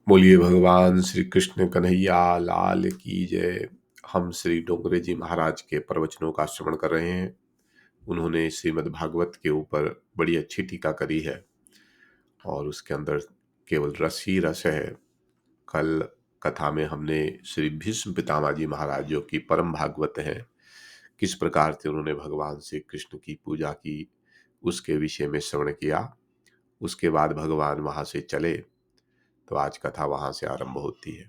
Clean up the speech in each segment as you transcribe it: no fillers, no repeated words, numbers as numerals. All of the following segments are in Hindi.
बोलिए भगवान श्री कृष्ण कन्हैया लाल की जय। हम श्री डोंगरे जी महाराज के प्रवचनों का श्रवण कर रहे हैं। उन्होंने श्रीमद् भागवत के ऊपर बड़ी अच्छी टीका करी है और उसके अंदर केवल रस ही रस है। कल कथा में हमने श्री भीष्म पितामह जी महाराज जो कि परम भागवत हैं, किस प्रकार से उन्होंने भगवान श्री कृष्ण की पूजा की उसके विषय में श्रवण किया। उसके बाद भगवान वहां से चले तो आज कथा वहां से आरंभ होती है।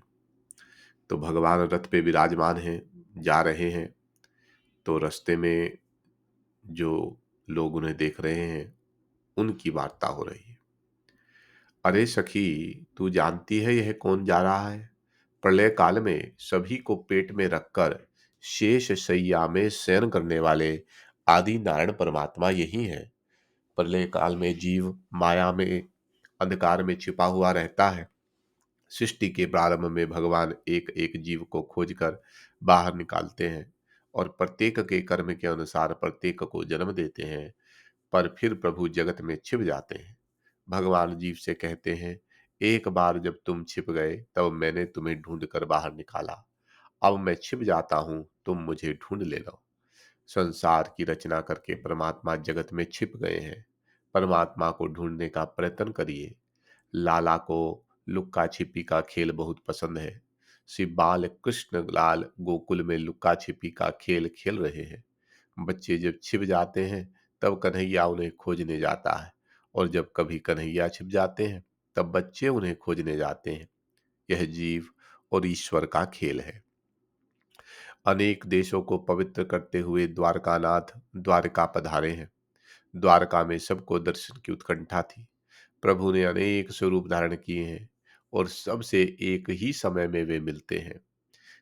तो भगवान रथ पे विराजमान हैं, जा रहे हैं। तो रास्ते में जो लोग उन्हें देख रहे हैं उनकी वार्ता हो रही है। अरे सखी, तू जानती है यह कौन जा रहा है? प्रलय काल में सभी को पेट में रखकर शेष शैया में शयन करने वाले आदि नारायण परमात्मा यही है। प्रलय काल में जीव माया में अंधकार में छिपा हुआ रहता है। सृष्टि के प्रारंभ में भगवान एक एक जीव को खोजकर बाहर निकालते हैं और प्रत्येक के कर्म के अनुसार प्रत्येक को जन्म देते हैं। पर फिर प्रभु जगत में छिप जाते हैं। भगवान जीव से कहते हैं, एक बार जब तुम छिप गए तब मैंने तुम्हें ढूंढ कर बाहर निकाला। अब मैं छिप जाता हूं, तुम मुझे ढूंढ लेना। संसार की रचना करके परमात्मा जगत में छिप गए हैं। परमात्मा को ढूंढने का प्रयत्न करिए। लाला को लुक्का छिपी का खेल बहुत पसंद है। श्री बाल कृष्ण लाल गोकुल में लुक्का छिपी का खेल खेल रहे हैं। बच्चे जब छिप जाते हैं तब कन्हैया उन्हें खोजने जाता है, और जब कभी कन्हैया छिप जाते हैं तब बच्चे उन्हें खोजने जाते हैं। यह जीव और ईश्वर का खेल है। अनेक देशों को पवित्र करते हुए द्वारकानाथ द्वारका पधारे हैं। द्वारका में सबको दर्शन की उत्कंठा थी। प्रभु ने अनेक स्वरूप धारण किए हैं और सबसे एक ही समय में वे मिलते हैं।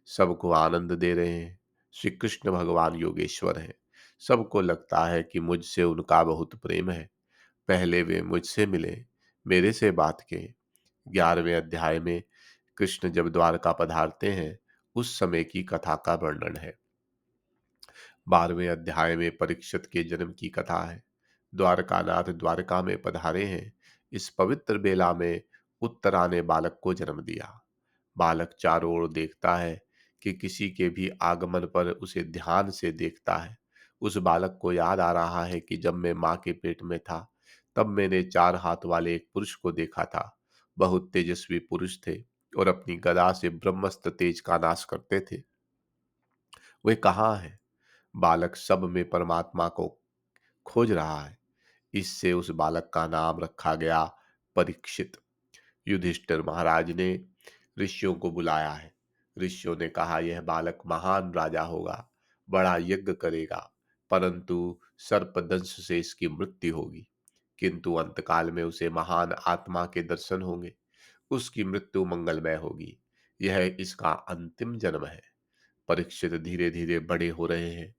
सबको आनंद दे रहे हैं। श्री कृष्ण भगवान योगेश्वर हैं। सबको लगता है कि मुझसे उनका बहुत प्रेम है। पहले वे मुझसे मिले, मेरे से बात किए। 11वें अध्याय में कृष्ण जब द्वारका पधारते हैं उस समय की कथा का वर्णन है। 12वें अध्याय में परीक्षित के जन्म की कथा है। द्वारकानाथ द्वारका में पधारे हैं। इस पवित्र बेला में उत्तरा ने बालक को जन्म दिया। बालक चारों ओर देखता है कि किसी के भी आगमन पर उसे ध्यान से देखता है। उस बालक को याद आ रहा है कि जब मैं माँ के पेट में था तब मैंने 4 हाथ वाले एक पुरुष को देखा था। बहुत तेजस्वी पुरुष थे और अपनी गदा से ब्रह्मस्त्र तेज का नाश करते थे। वे कहाँ हैं? बालक सब में परमात्मा को खोज रहा है। इससे उस बालक का नाम रखा गया परीक्षित। युधिष्ठिर महाराज ने ऋषियों को बुलाया है। ऋषियों ने कहा, यह बालक महान राजा होगा, बड़ा यज्ञ करेगा, परंतु सर्पदंश से इसकी मृत्यु होगी। किंतु अंतकाल में उसे महान आत्मा के दर्शन होंगे, उसकी मृत्यु मंगलमय होगी। यह इसका अंतिम जन्म है। परीक्षित धीरे धीरे बड़े हो रहे हैं।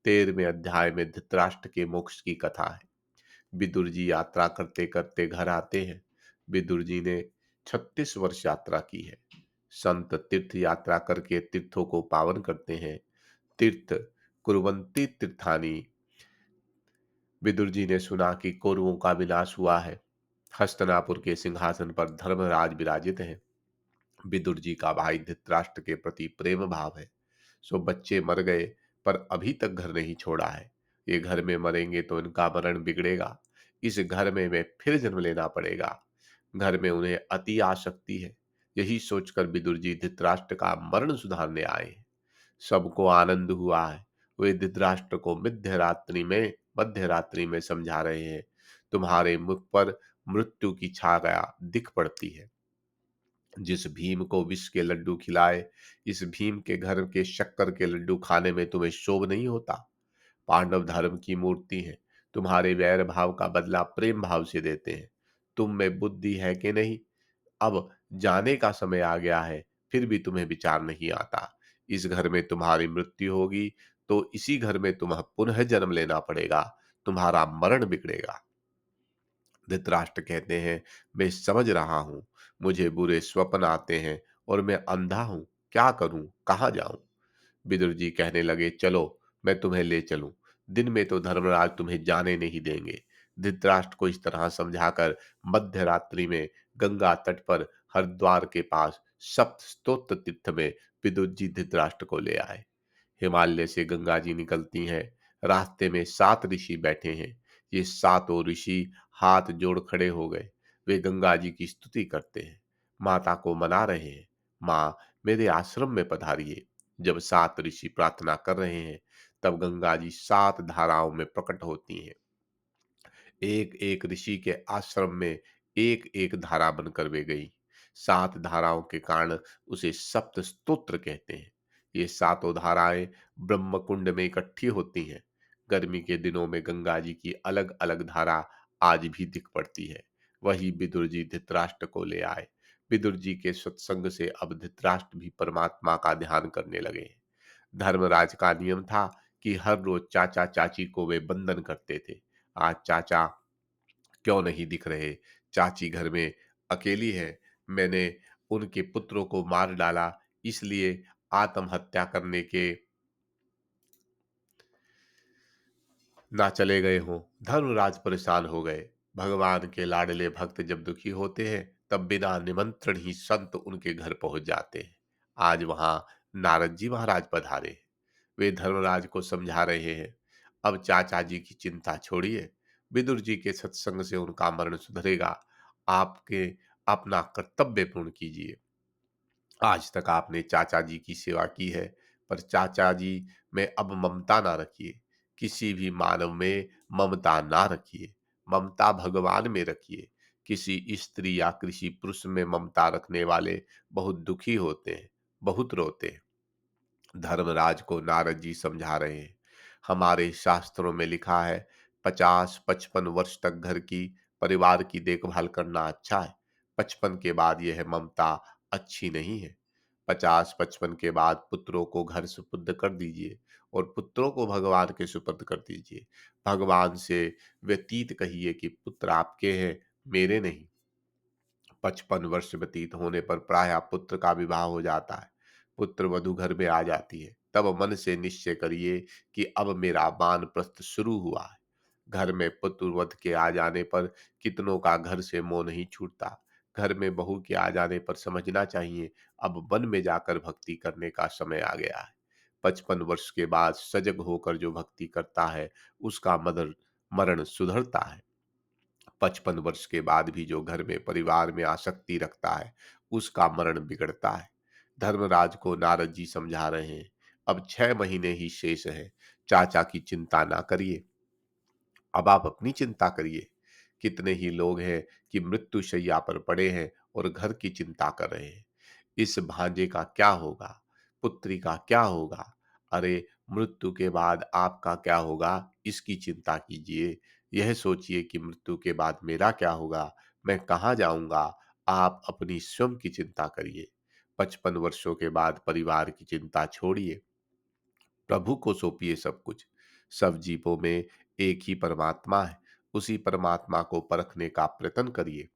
13वें अध्याय में धृतराष्ट्र के मोक्ष की कथा है। विदुर जी यात्रा करते करते घर आते हैं। विदुर जी ने 36 वर्ष यात्रा की है। संत तीर्थ यात्रा करके तीर्थों को पावन करते हैं। तीर्थ कुर्वन्ति तीर्थानी। विदुर जी ने सुना कि कौरवों का विनाश हुआ है। हस्तिनापुर के सिंहासन पर धर्मराज विराजित हैं। विदुर जी का भाई धृतराष्ट्र के प्रति प्रेम भाव है। सो बच्चे मर गए पर अभी तक घर नहीं छोड़ा है। ये घर में मरेंगे तो इनका मरण बिगड़ेगा। इस घर में मैं फिर जन्म लेना पड़ेगा। घर में उन्हें अति आसक्ति है। यही सोचकर विदुर जी धृतराष्ट्र का मरण सुधारने आए हैं। सबको आनंद हुआ है। वे धृतराष्ट्र को मध्य रात्रि में समझा रहे हैं। तुम्हारे मुख पर मृत्यु की छाया दिख पड़ती है। जिस भीम को विष के लड्डू खिलाए, इस भीम के घर के शक्कर के लड्डू खाने में तुम्हें शोभ नहीं होता। पांडव धर्म की मूर्ति है। तुम्हारे वैर भाव का बदला प्रेम भाव से देते हैं। तुम में बुद्धि है कि नहीं? अब जाने का समय आ गया है, फिर भी तुम्हें विचार नहीं आता। इस घर में तुम्हारी मृत्यु होगी तो इसी घर में तुम्हें पुनः जन्म लेना पड़ेगा। तुम्हारा मरण बिगड़ेगा। धृतराष्ट्र कहते हैं, मैं समझ रहा हूं, मुझे बुरे स्वप्न आते हैं और मैं अंधा हूं, क्या करूं, कहाँ जाऊं? विदुर जी कहने लगे, चलो मैं तुम्हें ले चलूं। दिन में तो धर्मराज तुम्हें जाने नहीं देंगे। धृतराष्ट्र को इस तरह समझाकर मध्य रात्रि में गंगा तट पर हरिद्वार के पास सप्त स्तोत्र तीर्थ में विदुर जी धृतराष्ट्र को ले आए। हिमालय से गंगा जी निकलती हैं। रास्ते में 7 ऋषि बैठे हैं। ये सातों ऋषि हाथ जोड़ खड़े हो गए। वे गंगा जी की स्तुति करते हैं, माता को मना रहे हैं। माँ, मेरे आश्रम में पधारिए। जब 7 ऋषि प्रार्थना कर रहे हैं, तब गंगा जी 7 धाराओं में प्रकट होती हैं। एक एक ऋषि के आश्रम में एक एक धारा बनकर वे गई। 7 धाराओं के कारण उसे सप्त स्तोत्र कहते हैं। ये सातों धाराएं ब्रह्म कुंड में इकट्ठी होती हैं। गर्मी के दिनों में गंगा जी की अलग अलग धारा आज भी दिख पड़ती है। वही विदुर जी धृतराष्ट्र को ले आए। विदुर जी के सत्संग से अब धृतराष्ट्र भी परमात्मा का ध्यान करने लगे। धर्मराज का नियम था कि हर रोज चाचा चाची को वे बंदन करते थे। आज चाचा क्यों नहीं दिख रहे? चाची घर में अकेली है। मैंने उनके पुत्रों को मार डाला, इसलिए आत्महत्या करने के ना चले गए हों। धर्मराज परेशान हो गए। भगवान के लाडले भक्त जब दुखी होते हैं, तब बिना निमंत्रण ही संत उनके घर पहुंच जाते हैं। आज वहां नारद जी महाराज पधारे। वे धर्मराज को समझा रहे हैं, अब चाचा जी की चिंता छोड़िए। विदुर जी के सत्संग से उनका मरण सुधरेगा। आपके अपना कर्तव्य पूर्ण कीजिए। आज तक आपने चाचा जी की सेवा की है, पर चाचा जी में अब ममता ना रखिए। किसी भी मानव में ममता ना रखिए। ममता भगवान में रखिए। किसी स्त्री या किसी पुरुष में ममता रखने वाले बहुत दुखी होते हैं, बहुत रोते हैं। धर्मराज को नारद जी समझा रहे हैं, हमारे शास्त्रों में लिखा है 50-55 वर्ष तक घर की परिवार की देखभाल करना अच्छा है। 55 के बाद यह ममता अच्छी नहीं है। 50-55 के बाद पुत्रों को घर सुपुर्द कर दीजिए और पुत्रों को भगवान के सुपुर्द कर दीजिए। भगवान से व्यतीत कहिए कि पुत्र आपके हैं, मेरे नहीं। 55 वर्ष व्यतीत होने पर प्रायः पुत्र का विवाह हो जाता है। पुत्र वधू घर में आ जाती है। तब मन से निश्चय करिए कि अब मेरा वानप्रस्थ शुरू हुआ है। घर में पुत्र वध के आ जाने पर कितनों का घर से मोह नहीं छूटता। घर में बहू के आ जाने पर समझना चाहिए अब वन में जाकर भक्ति करने का समय आ गया है। 55 वर्ष के बाद सजग होकर जो भक्ति करता है, उसका मदर मरण सुधरता है। 55 वर्ष के बाद भी जो घर में परिवार में आसक्ति रखता है, उसका मरण बिगड़ता है। धर्मराज को नारद जी समझा रहे हैं, अब 6 महीने ही शेष है। चाचा की चिंता ना करिए, अब आप अपनी चिंता करिए। कितने ही लोग हैं कि मृत्यु शैया पर पड़े हैं और घर की चिंता कर रहे हैं। इस भांजे का क्या होगा? पुत्री का क्या होगा? अरे, मृत्यु के बाद आपका क्या होगा, इसकी चिंता कीजिए। यह सोचिए कि मृत्यु के बाद मेरा क्या होगा, मैं कहाँ जाऊंगा? आप अपनी स्वयं की चिंता करिए। 55 वर्षों के बाद परिवार की चिंता छोड़िए। प्रभु को सौंपिए सब कुछ। सब जीवों में एक ही परमात्मा है। उसी परमात्मा को परखने का प्रयत्न करिए।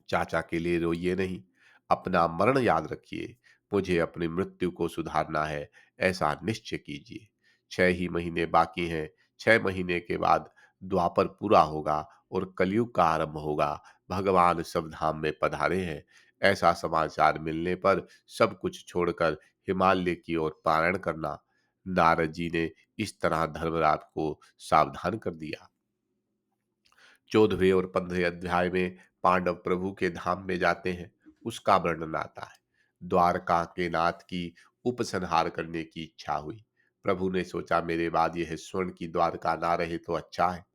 चाचा के लिए रोइए नहीं, अपना मरण याद रखिए। मुझे अपनी मृत्यु को सुधारना है, ऐसा निश्चय कीजिए। 6 ही महीने बाकी हैं। 6 महीने के बाद द्वापर पूरा होगा और कलयुग का आरंभ होगा। भगवान सब धाम में पधारे हैं। ऐसा समाचार मिलने पर सब कुछ छोड़कर हिमालय की ओर पारण करना। नारद जी ने इस तरह धर्मराज को सावधान कर दिया। 14वें और 15वें अध्याय में पांडव प्रभु के धाम में जाते हैं, उसका वर्णन आता है। द्वारका के नाथ की उपसंहार करने की इच्छा हुई। प्रभु ने सोचा मेरे बाद यह स्वर्ण की द्वारका ना रहे तो अच्छा है।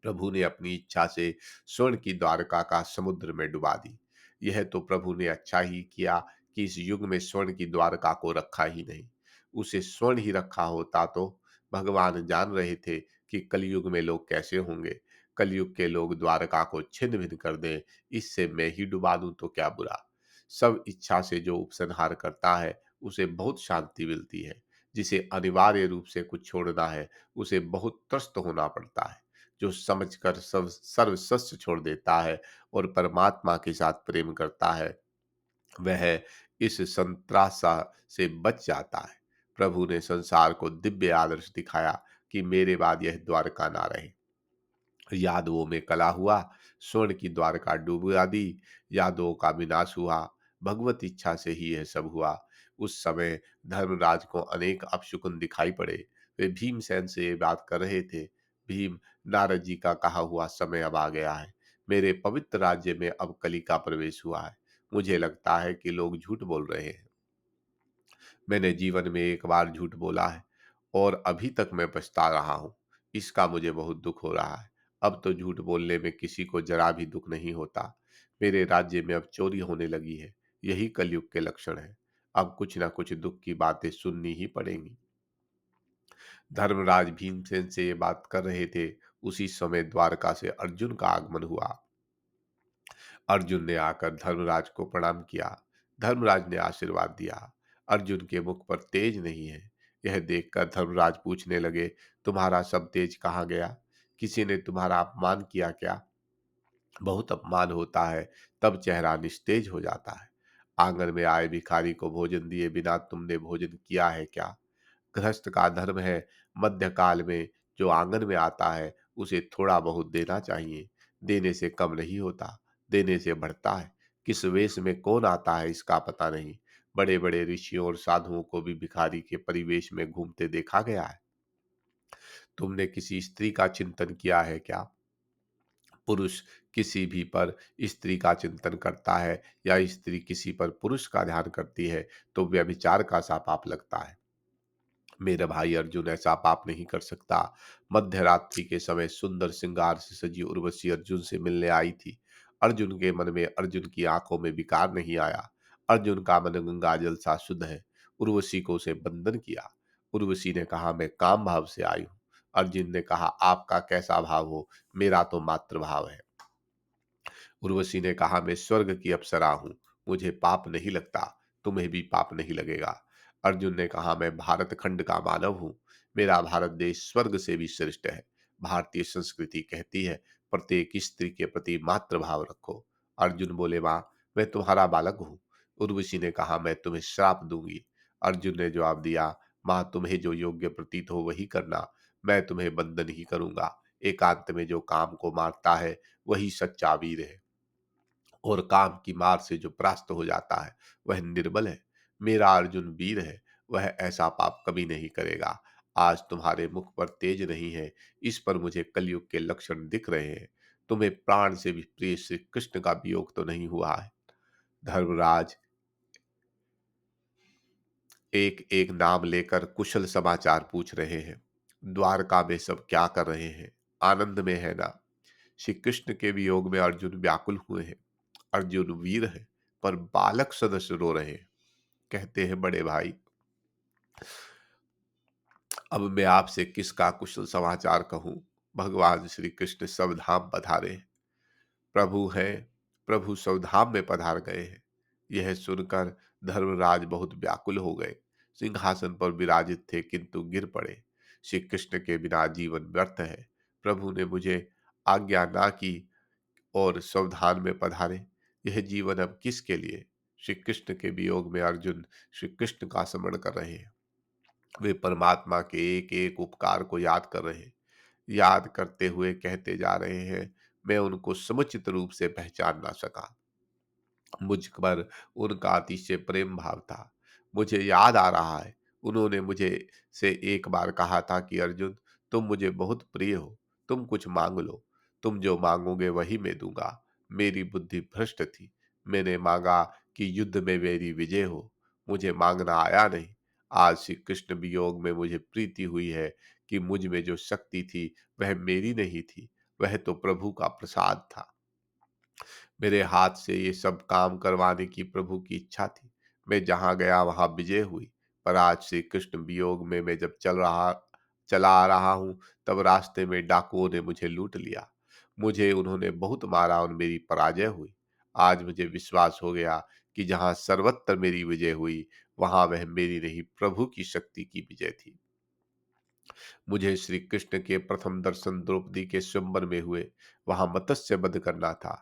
प्रभु ने अपनी इच्छा से स्वर्ण की द्वारका का समुद्र में डुबा दी। यह तो प्रभु ने अच्छा ही किया कि इस युग में स्वर्ण की द्वारका को रखा ही नहीं। उसे स्वर्ण ही रखा होता तो भगवान जान रहे थे कि कलयुग में लोग कैसे होंगे। कलयुग के लोग द्वारका को छिन्न भिन्न कर दें, इससे मैं ही डुबा दूं तो क्या बुरा। सब इच्छा से जो उपसंहार करता है, उसे बहुत शांति मिलती है। जिसे अनिवार्य रूप से कुछ छोड़ना है, उसे बहुत त्रस्त होना पड़ता है। जो समझकर सब सर्वस्व छोड़ देता है और परमात्मा के साथ प्रेम करता है, वह इस संत्रासा से बच जाता है। प्रभु ने संसार को दिव्य आदर्श दिखाया कि मेरे बाद यह द्वारका ना रहे। यादवों में कला हुआ, स्वर्ण की द्वारका डुबा दी, यादवों का विनाश हुआ, भगवत इच्छा से ही यह सब हुआ। उस समय धर्मराज को अनेक अपशकुन दिखाई पड़े। वे भीमसेन से ये बात कर रहे थे। भीम, नारद जी का कहा हुआ समय अब आ गया है। मेरे पवित्र राज्य में अब कली का प्रवेश हुआ है। मुझे लगता है कि लोग झूठ बोल रहे हैं। मैंने जीवन में एक बार झूठ बोला है और अभी तक मैं पछता रहा हूँ। इसका मुझे बहुत दुख हो रहा है। अब तो झूठ बोलने में किसी को जरा भी दुख नहीं होता। मेरे राज्य में अब चोरी होने लगी है। यही कलयुग के लक्षण है। अब कुछ ना कुछ दुख की बातें सुननी ही पड़ेंगी। धर्मराज भीमसेन से ये बात कर रहे थे। उसी समय द्वारका से अर्जुन का आगमन हुआ। अर्जुन ने आकर धर्मराज को प्रणाम किया। धर्मराज ने आशीर्वाद दिया। अर्जुन के मुख पर तेज नहीं है। यह देखकर धर्मराज पूछने लगे, तुम्हारा सब तेज कहाँ गया? किसी ने तुम्हारा अपमान किया क्या? बहुत अपमान होता है, तब चेहरा निस्तेज हो जाता है। आंगन में आए भिखारी को भोजन दिए बिना तुमने भोजन किया है क्या? गृहस्थ का धर्म है, मध्यकाल में जो आंगन में आता है उसे थोड़ा बहुत देना चाहिए। देने से कम नहीं होता, देने से बढ़ता है। किस वेश में कौन आता है इसका पता नहीं। बड़े बड़े ऋषियों और साधुओं को भी भिखारी के परिवेश में घूमते देखा गया है। तुमने किसी स्त्री का चिंतन किया है क्या? पुरुष किसी भी पर स्त्री का चिंतन करता है या स्त्री किसी पर पुरुष का ध्यान करती है तो व्यभिचार का सा पाप लगता है। मेरा भाई अर्जुन ऐसा पाप नहीं कर सकता। मध्य रात्रि के समय सुंदर श्रृंगार से सजी उर्वशी अर्जुन से मिलने आई थी। अर्जुन के मन में, अर्जुन की आंखों में विकार नहीं आया। अर्जुन का मन गंगा जल सा शुद्ध है। उर्वशी को उसे बंधन किया। उर्वशी ने कहा, मैं काम भाव से आई हूँ। अर्जुन ने कहा, आपका कैसा भाव हो, मेरा तो मातृ भाव है। उर्वशी ने कहा, मैं स्वर्ग की अप्सरा हूँ, मुझे पाप नहीं लगता, तुम्हें भी पाप नहीं लगेगा। अर्जुन ने कहा, मैं भारत खंड का मानव हूँ, मेरा भारत देश स्वर्ग से भी श्रेष्ठ है। भारतीय संस्कृति कहती है प्रत्येक स्त्री के प्रति मातृभाव रखो। अर्जुन बोले, माँ मैं तुम्हारा बालक हूँ। उर्वशी ने कहा, मैं तुम्हें श्राप दूंगी। अर्जुन ने जवाब दिया, माँ तुम्हें जो योग्य प्रतीत हो वही करना, मैं तुम्हें बंधन ही करूंगा। एकांत में जो काम को मारता है वही सच्चा वीर है, और काम की मार से जो परास्त हो जाता है वह निर्बल है। मेरा अर्जुन वीर है, वह ऐसा पाप कभी नहीं करेगा। आज तुम्हारे मुख पर तेज नहीं है, इस पर मुझे कलयुग के लक्षण दिख रहे हैं। तुम्हें प्राण से भी प्रिय श्री कृष्ण का वियोग तो नहीं हुआ है। धर्मराज एक एक नाम लेकर कुशल समाचार पूछ रहे हैं। द्वारका में सब क्या कर रहे हैं? आनंद में है ना? श्री कृष्ण के वियोग में अर्जुन व्याकुल हुए हैं। अर्जुन वीर है, पर बालक सदस्य रो रहे हैं। कहते हैं, बड़े भाई अब मैं आपसे किसका कुशल समाचार कहूं? भगवान श्री कृष्ण स्वधाम पधारे हैं। प्रभु है, प्रभु स्वधाम में पधार गए हैं। यह सुनकर धर्मराज बहुत व्याकुल हो गए। सिंहासन पर विराजित थे किंतु गिर पड़े। श्री कृष्ण के बिना जीवन व्यर्थ है। प्रभु ने मुझे आज्ञा ना की और सावधान में पधारे। यह जीवन अब किसके लिए? श्री कृष्ण के वियोग में अर्जुन श्री कृष्ण का स्मरण कर रहे हैं। वे परमात्मा के एक एक उपकार को याद कर रहे हैं। याद करते हुए कहते जा रहे हैं, मैं उनको समुचित रूप से पहचान ना सका। मुझ पर उनका अतिशय प्रेम भाव था। मुझे याद आ रहा है, उन्होंने मुझे से एक बार कहा था कि अर्जुन तुम मुझे बहुत प्रिय हो, तुम कुछ मांग लो, तुम जो मांगोगे वही मैं दूंगा। मेरी बुद्धि भ्रष्ट थी। मैंने मांगा कि युद्ध में मेरी विजय हो, मुझे मांगना आया नहीं। आज श्री कृष्ण वियोग में मुझे प्रीति हुई है कि मुझ में जो शक्ति थी वह मेरी नहीं थी, वह तो प्रभु का प्रसाद था। मेरे हाथ से ये सब काम करवाने की प्रभु की इच्छा थी। मैं जहाँ गया वहाँ विजय हुई। पर आज श्री कृष्ण वियोग में मैं जब चला आ रहा हूँ, तब रास्ते में डाकुओं ने मुझे लूट लिया। मुझे उन्होंने बहुत मारा और मेरी पराजय हुई। आज मुझे विश्वास हो गया कि जहाँ सर्वत्र मेरी विजय हुई, वहां वह मेरी नहीं प्रभु की शक्ति की विजय थी। मुझे श्री कृष्ण के प्रथम दर्शन द्रौपदी के स्वयंवर में हुए, वहां मत्स्य वध करना था।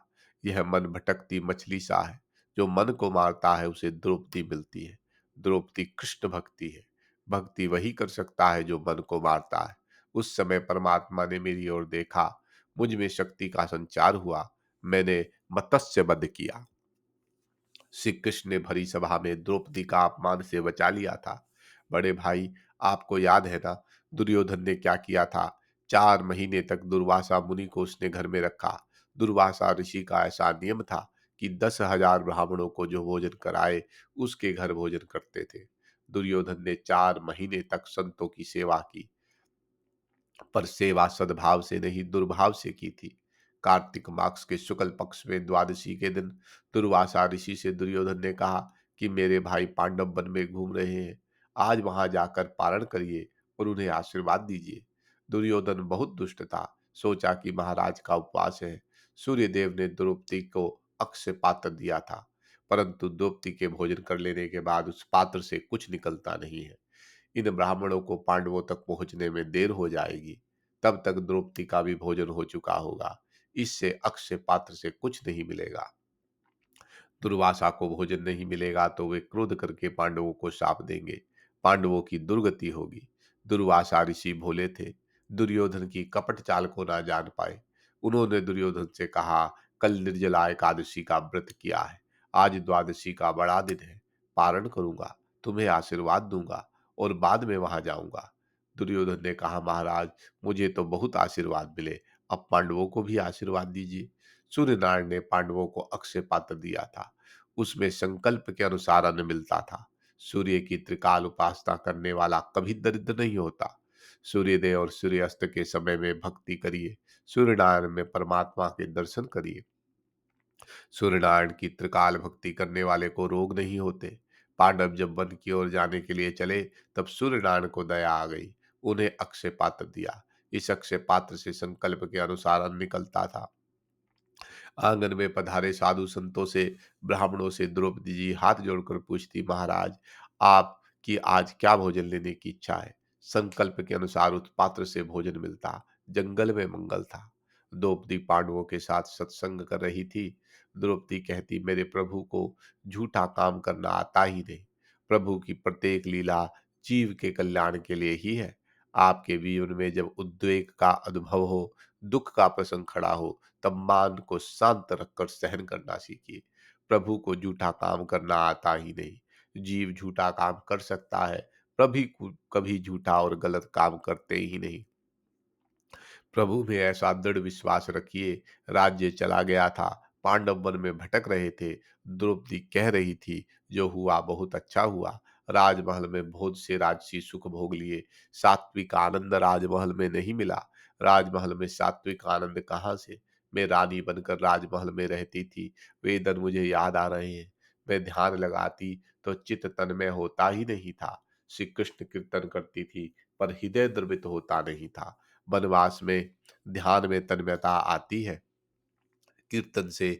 यह मन भटकती मछली सा है, जो मन को मारता है उसे द्रौपदी मिलती है। द्रौपदी कृष्ण भक्ति है। भक्ति वही कर सकता है जो मन को मारता है। उस समय परमात्मा ने मेरी ओर देखा, मुझ में शक्ति का संचार हुआ। मैंने मत्स्य वध किया। श्री कृष्ण ने भरी सभा में द्रौपदी का अपमान से बचा लिया था। बड़े भाई, आपको याद है ना, दुर्योधन ने क्या किया था? 4 महीने तक दुर्वासा मुनि को उसने घर में रखा। दुर्वासा ऋषि का ऐसा नियम था कि 10,000 ब्राह्मणों को जो भोजन कराए, उसके घर भोजन करते थे। दुर्योधन ने 4 महीने तक संतों की सेवा की, पर सेवा सद्भाव से नहीं, दुर्भाव से की थी। कार्तिक मास के शुक्ल पक्ष में द्वादशी के दिन दुर्वासा ऋषि से दुर्योधन ने कहा कि मेरे भाई पांडव वन में घूम रहे हैं, आज वहां जाकर पारण करिए और उन्हें आशीर्वाद दीजिए। दुर्योधन बहुत दुष्ट था, सोचा कि महाराज का उपवास है। सूर्यदेव ने द्रौपदी को अक्षय पात्र दिया था, परंतु द्रौपदी के भोजन कर लेने के बाद उस पात्र से कुछ निकलता नहीं है। इन ब्राह्मणों को पांडवों तक पहुंचने में देर हो जाएगी। तब तक द्रौपदी का भी भोजन हो चुका होगा। इससे अक्षय पात्र से कुछ नहीं मिलेगा। दुर्वासा को भोजन नहीं मिलेगा तो वे क्रोध करके पांडवों को शाप देंगे। पांडवों की दुर्गति होगी। दुर्वासा ऋषि भोले थे, दुर्योधन की कपट चाल को ना जान पाए। उन्होंने दुर्योधन से कहा, कल निर्जला एकादशी का व्रत किया है, आज द्वादशी का बड़ा दिन है, पारण करूंगा, तुम्हें आशीर्वाद दूंगा और बाद में वहां जाऊंगा। दुर्योधन ने कहा, महाराज, मुझे तो बहुत आशीर्वाद मिले, अब पांडवों को भी आशीर्वाद दीजिए। सूर्यनारायण ने पांडवों को अक्षय पात्र दिया था। उसमें संकल्प के अनुसार अन्न मिलता था। सूर्य की त्रिकाल उपासना करने वाला कभी दरिद्र नहीं होता। सूर्योदय और सूर्यास्त के समय में भक्ति करिए। सूर्यनारायण में परमात्मा के दर्शन करिए। सूर्यनारायण की त्रिकाल भक्ति करने वाले को रोग नहीं होते। पांडव जब वन की ओर जाने के लिए चले, तब सूर्यनारायण को दया आ गई, उन्हें अक्षय पात्र दिया। इस अक्षय पात्र से संकल्प के अनुसार अन्न निकलता था। आंगन में पधारे साधु संतों से, ब्राह्मणों से द्रौपदी जी हाथ जोड़कर पूछती, महाराज, आपकी आज क्या भोजन लेने की इच्छा है? संकल्प के अनुसार उस पात्र से भोजन मिलता। जंगल में मंगल था। द्रौपदी पांडवों के साथ सत्संग कर रही थी। द्रौपदी कहती, मेरे प्रभु को झूठा काम करना आता ही नहीं। प्रभु की प्रत्येक लीला जीव के कल्याण के लिए ही है। आपके जीवन में जब उद्वेग का अनुभव हो, दुख का प्रसंग खड़ा हो, तब मान को शांत रखकर सहन करना सीखिए। प्रभु को झूठा काम करना आता ही नहीं। जीव झूठा काम कर सकता है, प्रभु कभी झूठा और गलत काम करते ही नहीं। प्रभु में ऐसा दृढ़ विश्वास रखिए। राज्य चला गया था, पांडव वन में भटक रहे थे। द्रौपदी कह रही थी, जो हुआ बहुत अच्छा हुआ। राजमहल में बहुत से राजसी सुख भोग लिए, सात्विक आनंद राजमहल में नहीं मिला। राजमहल में सात्विक आनंद कहाँ से? मैं रानी बनकर राजमहल में रहती थी, वेदन मुझे याद आ रहे हैं। मैं ध्यान लगाती तो चित्त तन्मय होता ही नहीं था। श्री कृष्ण कीर्तन करती थी, पर हृदय द्रवित होता नहीं था। वनवास में ध्यान में तन्मयता आती है, कीर्तन से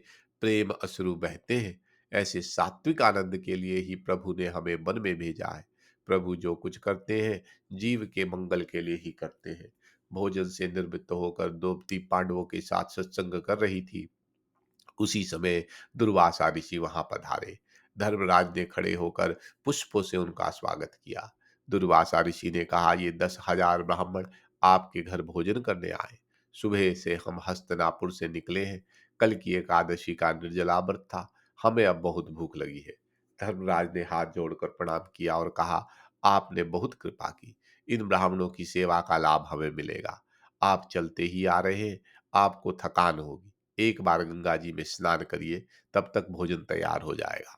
प्रेम अश्रु बहते हैं। ऐसे सात्विक आनंद के लिए ही प्रभु ने हमें वन में भेजा है। प्रभु जो कुछ करते हैं, जीव के मंगल के लिए ही करते हैं। भोजन से निवृत्त होकर द्रौपदी पांडवों के साथ सत्संग कर रही थी। उसी समय दुर्वासा ऋषि वहां पधारे। धर्मराज ने खड़े होकर पुष्पों से उनका स्वागत किया। दुर्वासा ऋषि ने कहा, ये 10,000 ब्राह्मण आपके घर भोजन करने आए। सुबह से हम हस्तिनापुर से निकले हैं। कल की एकादशी का निर्जला व्रत था, हमें अब बहुत भूख लगी है। धर्मराज ने हाथ जोड़कर प्रणाम किया और कहा, आपने बहुत कृपा की, इन ब्राह्मणों की सेवा का लाभ हमें मिलेगा। आप चलते ही आ रहे हैं, आपको थकान होगी, एक बार गंगा जी में स्नान करिए, तब तक भोजन तैयार हो जाएगा।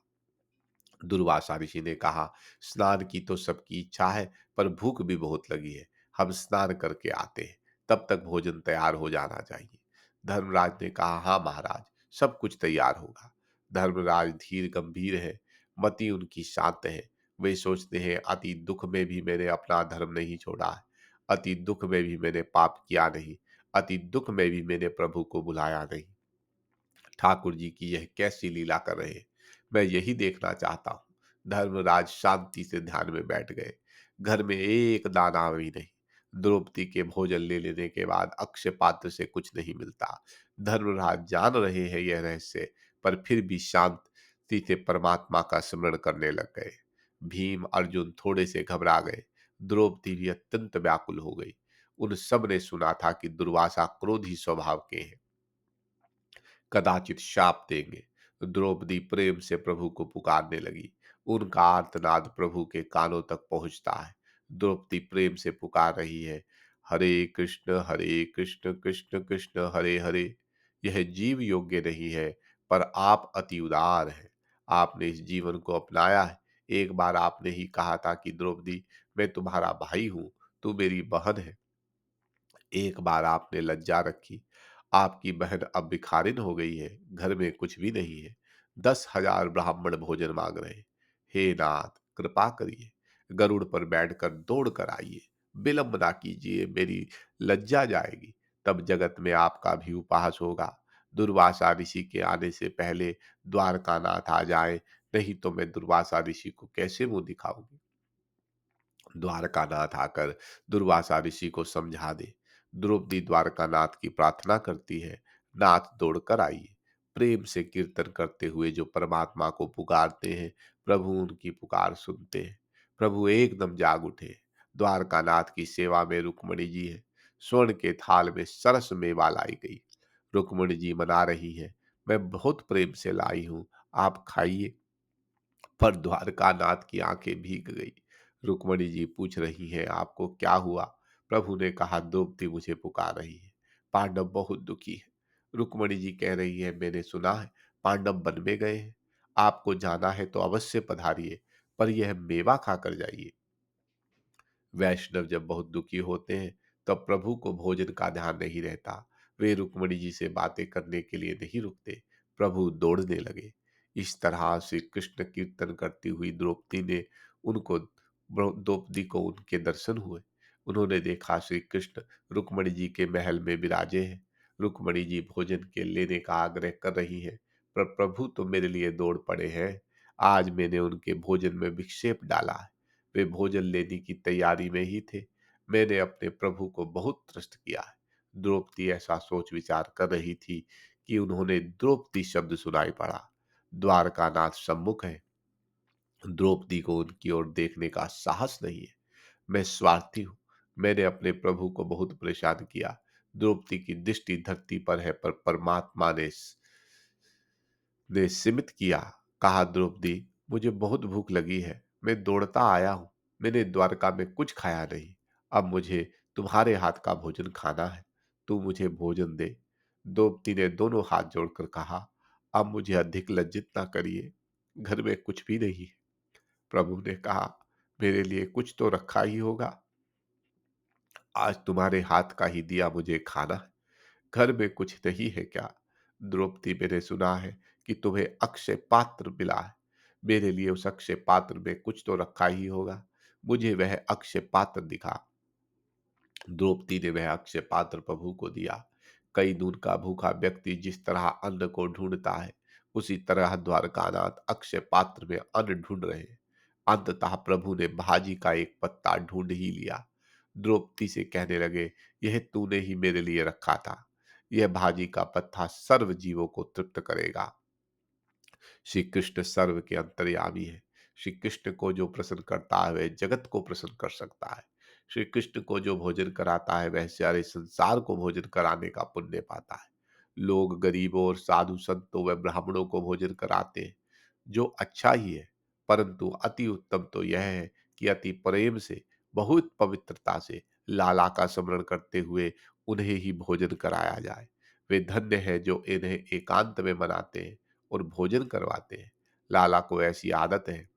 दुर्वासा ऋषि ने कहा, स्नान की तो सबकी इच्छा है, पर भूख भी बहुत लगी है, हम स्नान करके आते हैं, तब तक भोजन तैयार हो जाना चाहिए। धर्मराज ने कहा, हाँ महाराज, सब कुछ तैयार होगा। धर्मराज धीर गंभीर है, मति उनकी शांत है। वे सोचते हैं, अति दुख में भी मैंने अपना धर्म नहीं छोड़ा है, अति दुख में भी मैंने पाप किया नहीं, अति दुख में भी मैंने प्रभु को बुलाया नहीं। ठाकुर जी की यह कैसी लीला कर रहे हैं, मैं यही देखना चाहता हूँ। धर्मराज शांति से ध्यान में बैठ गए। घर में एक दाना भी नहीं। द्रौपदी के भोजन ले लेने के बाद अक्षय पात्र से कुछ नहीं मिलता। धर्मराज जान रहे हैं यह रहस्य, पर फिर भी शांति से परमात्मा का स्मरण करने लग गए। भीम अर्जुन थोड़े से घबरा गए। द्रौपदी भी अत्यंत व्याकुल हो गई। उन सब ने सुना था कि दुर्वासा क्रोधी स्वभाव के हैं। कदाचित शाप देंगे। द्रौपदी प्रेम से प्रभु को पुकारने लगी। उनका आर्तनाद प्रभु के कानों तक पहुंचता है। द्रौपदी प्रेम से पुकार रही है, हरे कृष्ण कृष्ण कृष्ण हरे हरे। यह जीव योग्य नहीं है, पर आप अति उदार हैं। आपने इस जीवन को अपनाया है। एक बार आपने ही कहा था कि द्रौपदी, मैं तुम्हारा भाई हूं, तू मेरी बहन है। एक बार आपने लज्जा रखी। आपकी बहन अब भिखारिन हो गई है, घर में कुछ भी नहीं है। 10,000 ब्राह्मण भोजन मांग रहे हैं। हे नाथ, कृपा करिए, गरुड़ पर बैठकर दौड़ कर आइए। विलंब ना कीजिए, मेरी लज्जा जाएगी। तब जगत में आपका भी उपहास होगा। दुर्वासा ऋषि के आने से पहले द्वारकानाथ आ जाए, नहीं तो मैं दुर्वासा ऋषि को कैसे मुंह दिखाऊंगी। द्वारकानाथ आकर दुर्वासा ऋषि को समझा दे। द्रौपदी द्वारकानाथ की प्रार्थना करती है, नाथ दौड़कर आइए। प्रेम से कीर्तन करते हुए जो परमात्मा को पुकारते हैं, प्रभु उनकी पुकार सुनते हैं। प्रभु एकदम जाग उठे। द्वारकानाथ की सेवा में रुक्मणी जी है। स्वर्ण के थाल में सरस मेवा लाई गई। रुक्मणी जी मना रही है, मैं बहुत प्रेम से लाई हूं, आप खाइए। पर द्वारकानाथ की आंखें भीग गई। रुक्मणी जी पूछ रही हैं, आपको क्या हुआ। प्रभु ने कहा, द्रौपदी मुझे पुकार रही है। पांडव बहुत दुखी है। रुक्मणी जी कह रही है, मैंने सुना है पांडव वन में गए हैं। आपको जाना है तो अवश्य पधारिए, पर यह मेवा खाकर जाइए। वैष्णव जब बहुत दुखी होते हैं, तब प्रभु को भोजन का ध्यान नहीं रहता। वे रुक्मणी जी से बातें करने के लिए नहीं रुकते। प्रभु दौड़ने लगे। इस तरह से कृष्ण कीर्तन करती हुई द्रौपदी ने उनको द्रौपदी को उनके दर्शन हुए। उन्होंने देखा श्री कृष्ण रुक्मणी जी के महल में विराजे हैं। रुक्मणी जी भोजन के लेने का आग्रह कर रही हैं, पर प्रभु तो मेरे लिए दौड़ पड़े हैं। आज मैंने उनके भोजन में विक्षेप डाला है। वे भोजन लेने की तैयारी में ही थे। मैंने अपने प्रभु को बहुत त्रस्त किया है। द्रौपदी ऐसा सोच विचार कर रही थी कि उन्होंने द्रौपदी शब्द सुनाई पड़ा। द्वारकानाथ सम्मुख है। द्रौपदी को उनकी ओर देखने का साहस नहीं है। मैं स्वार्थी हूँ। मैंने अपने प्रभु को बहुत परेशान किया। द्रौपदी की दृष्टि धरती पर है, पर परमात्मा ने सीमित किया। कहा, द्रौपदी, मुझे बहुत भूख लगी है। मैं दौड़ता आया हूँ। मैंने द्वारका में कुछ खाया नहीं। अब मुझे तुम्हारे हाथ का भोजन खाना है। तू मुझे भोजन दे। द्रौपदी ने दोनों हाथ जोड़कर कहा, अब मुझे अधिक लज्जित ना करिए। घर में कुछ भी नहीं है। प्रभु ने कहा, मेरे लिए कुछ तो रखा ही होगा। आज तुम्हारे हाथ का ही दिया मुझे खाना है। घर में कुछ नहीं है क्या। द्रौपदी, मैंने सुना है कि तुम्हें अक्षय पात्र मिला है। मेरे लिए उस अक्षय पात्र में कुछ तो रखा ही होगा। मुझे वह अक्षय पात्र दिखा। द्रौपदी ने वह अक्षय पात्र प्रभु को दिया। कई दिन का भूखा व्यक्ति जिस तरह अन्न को ढूंढता है, उसी तरह द्वारकानाथ अक्षय पात्र में अन्न ढूंढ रहे हैं। अंततः प्रभु ने भाजी का एक पत्ता ढूंढ ही लिया। द्रौपदी से कहने लगे, यह तूने ही मेरे लिए रखा था। यह भाजी का पत्ता सर्व जीवों को तृप्त करेगा। श्री कृष्ण सर्व के अंतर्यामी है। श्री कृष्ण को जो प्रसन्न करता है वह जगत को प्रसन्न कर सकता है। श्री कृष्ण को जो भोजन कराता है वह सारे संसार को भोजन कराने का पुण्य पाता है। लोग गरीबों और साधु संतों व ब्राह्मणों को भोजन कराते हैं, जो अच्छा ही है, परंतु अति उत्तम तो यह है कि अति प्रेम से, बहुत पवित्रता से लाला का स्मरण करते हुए उन्हें ही भोजन कराया जाए। वे धन्य है जो इन्हें एकांत में मनाते हैं और भोजन करवाते हैं। लाला को ऐसी आदत है,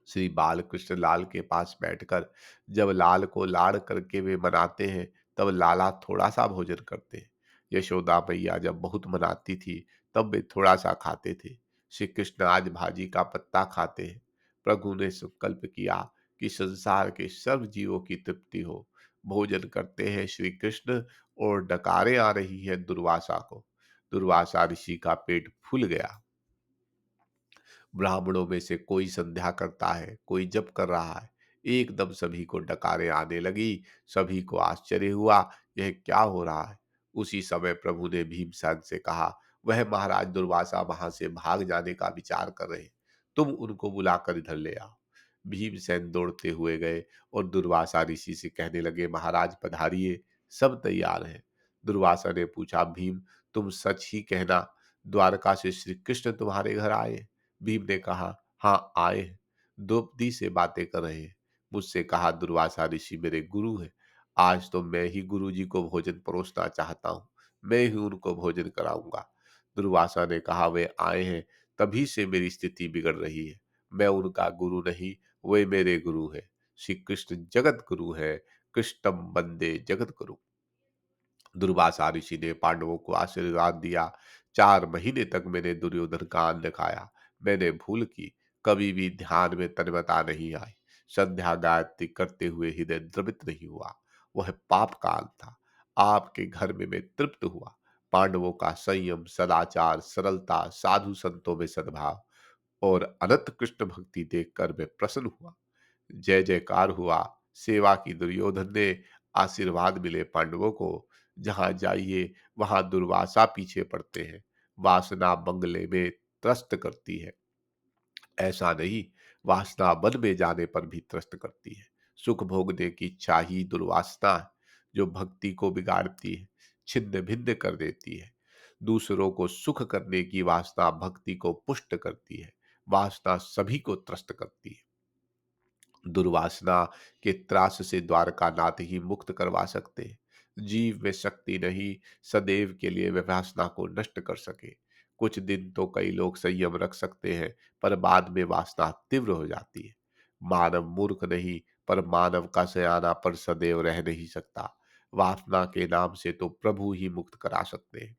श्री बालकृष्ण लाल के पास बैठकर जब लाल को लाड़ करके वे मनाते हैं, तब लाला थोड़ा सा भोजन करते हैं। यशोदा मैया जब बहुत मनाती थी, तब वे थोड़ा सा खाते थे। श्री कृष्ण आज भाजी का पत्ता खाते हैं। प्रभु ने संकल्प किया कि संसार के सब जीवों की तृप्ति हो। भोजन करते हैं श्री कृष्ण, और डकारे आ रही है दुर्वासा को। दुर्वासा ऋषि का पेट फूल गया। ब्राह्मणों में से कोई संध्या करता है, कोई जप कर रहा है। एकदम सभी को डकारें आने लगी। सभी को आश्चर्य हुआ, यह क्या हो रहा है। उसी समय प्रभु ने भीमसेन से कहा, वह महाराज दुर्वासा वहां से भाग जाने का विचार कर रहे हैं। तुम उनको बुलाकर इधर ले आओ। भीमसेन दौड़ते हुए गए और दुर्वासा ऋषि से कहने लगे, महाराज पधारिए, सब तैयार है। दुर्वासा ने पूछा, भीम, तुम सच ही कहना, द्वारका से श्री कृष्ण तुम्हारे घर आए? भीम ने कहा, हाँ आए हैं, द्रौपदी से बातें कर रहे हैं। मुझसे कहा, दुर्वासा ऋषि मेरे गुरु हैं। आज तो मैं ही गुरु जी को भोजन परोसना चाहता हूँ, मैं ही उनको भोजन कराऊंगा। दुर्वासा ने कहा, वे आए हैं तभी से मेरी स्थिति बिगड़ रही है। मैं उनका गुरु नहीं, वे मेरे गुरु है। श्री कृष्ण जगत गुरु है, कृष्णम वंदे जगत गुरु। दुर्वासा ऋषि ने पांडवों को आशीर्वाद दिया। 4 महीने तक मैंने दुर्योधन का अन्न खाया। मैंने भूल की, कभी भी ध्यान में तन्मयता नहीं आई। संध्या गायत्री करते हुए हृदय द्रवित नहीं हुआ। वह पाप काल था। आपके घर में मैं तृप्त हुआ। पांडवों का संयम, सदाचार, सरलता, साधु संतों में सद्भाव और अनंत कृष्ण भक्ति देखकर मैं प्रसन्न हुआ। जय जयकार हुआ। सेवा की दुर्योधन ने आशीर्वाद मिले पांडवों को। जहां जाइए वहां दुर्वासा पीछे पड़ते हैं। वासना बंगले में त्रस्त करती है, ऐसा नहीं, वासना वन में जाने पर भी त्रस्त करती है। सुख भोगने की इच्छा ही दुर्वासना है, जो भक्ति को बिगाड़ती है, छिन्न भिन्न कर देती है। दूसरों को सुख करने की वासना भक्ति को पुष्ट करती है। वासना सभी को त्रस्त करती है। दुर्वासना के त्रास से द्वारकानाथ ही मुक्त करवा सकते हैं। जीव में शक्ति नहीं, सदैव के लिए वे वासना को नष्ट कर सके। कुछ दिन तो कई लोग संयम रख सकते हैं, पर बाद में वासना तीव्र हो जाती है। मानव मूर्ख नहीं, पर मानव का सयाना पर सदैव रह नहीं सकता। वासना के नाम से तो प्रभु ही मुक्त करा सकते हैं।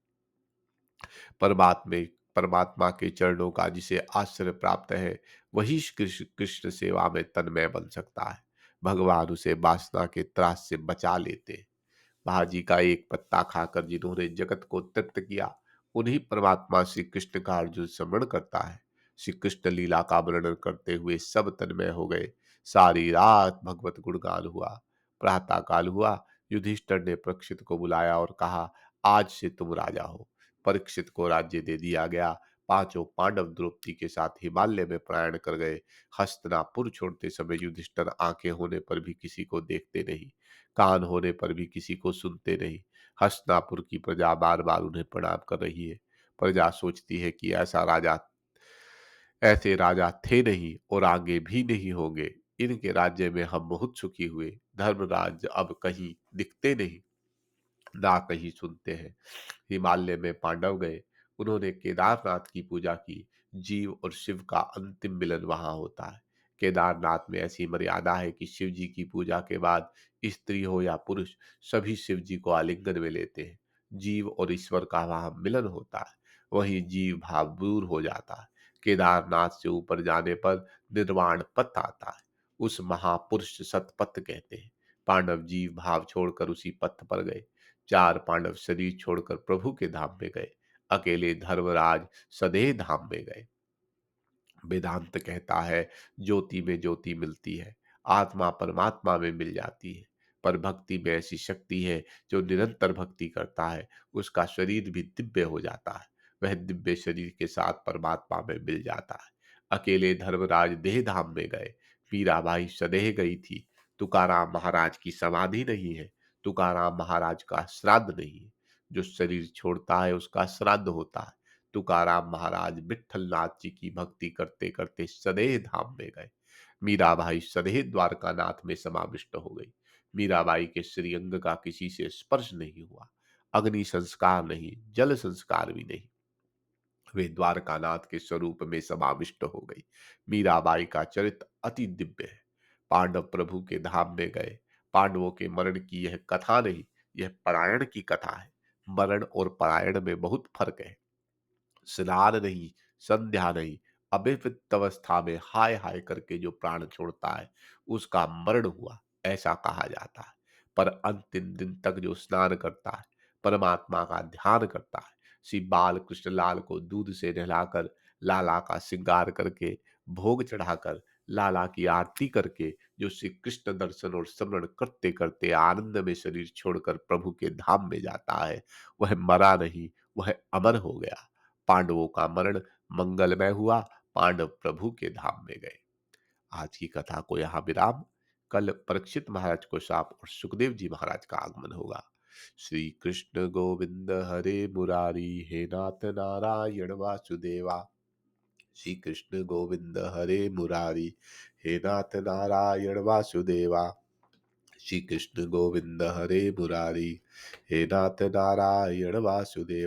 परमात्मे परमात्मा के चरणों का जिसे आश्रय प्राप्त है, वही कृष्ण कृष्ण सेवा में तन्मय बन सकता है। भगवान उसे वासना के त्रास से बचा लेते हैं। भाजी का एक पत्ता खाकर जिन्होंने जगत को तृप्त किया, उन्हीं परमात्मा श्री कृष्ण का अर्जुन स्मरण करता है। श्री कृष्ण लीला का वर्णन करते हुए सब तन्मय हो गए। सारी रात भगवत गुणगान हुआ। प्रातः काल हुआ। युधिष्ठिर ने परीक्षित को बुलाया और कहा, आज से तुम राजा हो। परीक्षित को राज्य दे दिया गया। पांचों पांडव द्रौपदी के साथ हिमालय में प्रयाण कर गए। हस्तिनापुर छोड़ते समय युधिष्ठिर आंखें होने पर भी किसी को देखते नहीं, कान होने पर भी किसी को सुनते नहीं। हस्तिनापुर की प्रजा बार बार उन्हें प्रणाम कर रही है। प्रजा सोचती है कि ऐसे राजा थे नहीं और आगे भी नहीं होंगे। इनके राज्य में हम बहुत सुखी हुए। धर्मराज अब कहीं दिखते नहीं, ना कहीं सुनते हैं। हिमालय में पांडव गए। उन्होंने केदारनाथ की पूजा की। जीव और शिव का अंतिम मिलन वहां होता है। केदारनाथ में ऐसी मर्यादा है कि शिव जी की पूजा के बाद स्त्री हो या पुरुष, सभी शिव जी को आलिंगन में लेते हैं। जीव और ईश्वर का वहां मिलन होता है। वहीं जीव भाव दूर हो जाता है। केदारनाथ से ऊपर जाने पर निर्वाण पथ आता है। उस महापुरुष सतपथ कहते हैं। पांडव जीव भाव छोड़कर उसी पथ पर गए। 4 पांडव शरीर छोड़कर प्रभु के धाम में गए। अकेले धर्मराज सदेह धाम में गए। वेदांत कहता है, ज्योति में ज्योति मिलती है, आत्मा परमात्मा में मिल जाती है। पर भक्ति में ऐसी शक्ति है, जो निरंतर भक्ति करता है उसका शरीर भी दिव्य हो जाता है। वह दिव्य शरीर के साथ परमात्मा में मिल जाता है। अकेले धर्मराज देह धाम में गए। मीराबाई सदेह गई थी। तुकाराम महाराज की समाधि नहीं है। तुकाराम महाराज का श्राद्ध नहीं है। जो शरीर छोड़ता है उसका श्राद्ध होता है। तुकाराम महाराज विठ्ठल नाथ जी की भक्ति करते करते सदेह धाम में गए। मीराबाई सदेह द्वारका नाथ में समाविष्ट हो गई। मीराबाई के श्रीअंग का किसी से स्पर्श नहीं हुआ। अग्नि संस्कार नहीं, जल संस्कार भी नहीं। वे द्वारकानाथ के स्वरूप में समाविष्ट हो गई। मीराबाई का चरित्र अति दिव्य है। पांडव प्रभु के धाम में गए। पांडवों के मरण की यह कथा नहीं, यह परायण की कथा है। मरण और परायण में बहुत फर्क है। स्नान नहीं, संध्या नहीं, अभिवित अवस्था में हाय हाय करके जो प्राण छोड़ता है उसका मरण हुआ, ऐसा कहा जाता है। पर अंतिम दिन तक जो स्नान करता है, परमात्मा का ध्यान करता है, श्री बाल कृष्ण लाल को दूध से नहलाकर, लाला का श्रृंगार करके, भोग चढ़ाकर, लाला की आरती करके, जो श्री कृष्ण दर्शन और स्मरण करते करते आनंद में शरीर छोड़कर प्रभु के धाम में जाता है, वह मरा नहीं, वह अमर हो गया। पांडवों का मरण मंगलमय हुआ। पांडव प्रभु के धाम में गए। आज की कथा को यहाँ विराम। कल परीक्षित महाराज को शाप और सुखदेव जी महाराज का आगमन होगा। श्री कृष्ण गोविंद हरे मुरारी, हे नाथ नारायण वासुदेवा। श्री कृष्ण गोविंद हरे मुरारी, हे नाथ नारायण वासुदेवा। श्री कृष्ण गोविंद हरे मुरारी, हे नाथ नारायण वासुदेव।